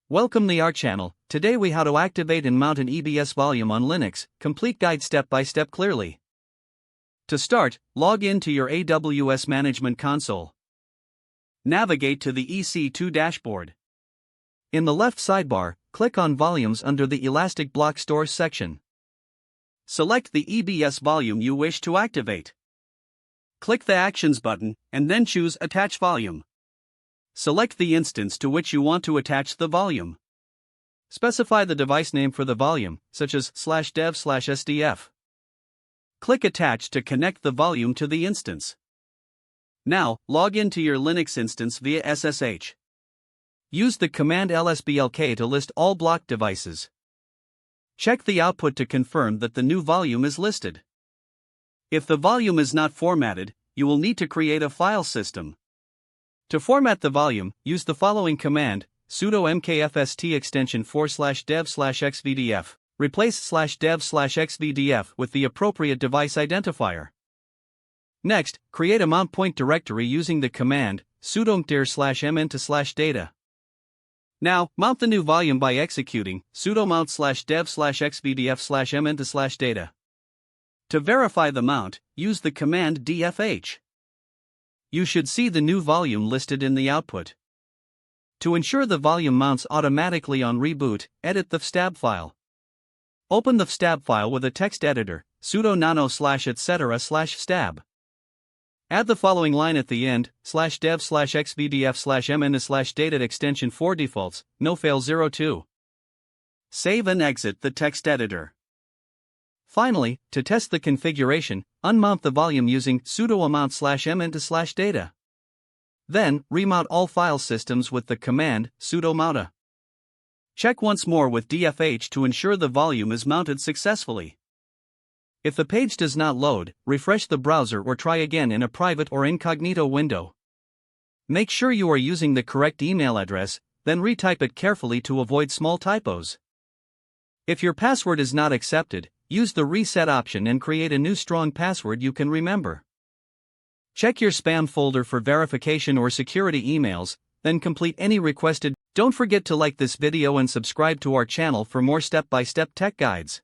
Welcome to our channel. Today we how to activate and mount an EBS volume on Linux, complete guide step by step clearly. To start, log in to your AWS Management Console. Navigate to the EC2 dashboard. In the left sidebar, click on Volumes under the Elastic Block Stores section. Select the EBS volume you wish to activate. Click the Actions button, and then choose Attach Volume. Select the instance to which you want to attach the volume. Specify the device name for the volume, such as /dev/sdf. Click Attach to connect the volume to the instance. Now, log into your Linux instance via SSH. Use the command lsblk to list all blocked devices. Check the output to confirm that the new volume is listed. If the volume is not formatted, you will need to create a file system. To format the volume, use the following command, sudo mkfst extension /dev/xvdf. Replace /dev/xvdf with the appropriate device identifier. Next, create a mount point directory using the command, sudo mdir/mn/data. Now, mount the new volume by executing sudo mount /dev/xvdf/mn/data. To verify the mount, use the command dfh. You should see the new volume listed in the output. To ensure the volume mounts automatically on reboot, edit the stab file. Open the stab file with a text editor, sudo nano/etc/stab. Add the following line at the end, /dev/xvdf/mn/data extension 4 defaults, no fail 02. Save and exit the text editor. Finally, to test the configuration, unmount the volume using sudo mount/mn/data. Then, remount all file systems with the command sudo mounta. Check once more with dfh to ensure the volume is mounted successfully. If the page does not load, refresh the browser or try again in a private or incognito window. Make sure you are using the correct email address, then retype it carefully to avoid small typos. If your password is not accepted, use the reset option and create a new strong password you can remember. Check your spam folder for verification or security emails, then complete any requested. Don't forget to like this video and subscribe to our channel for more step-by-step tech guides.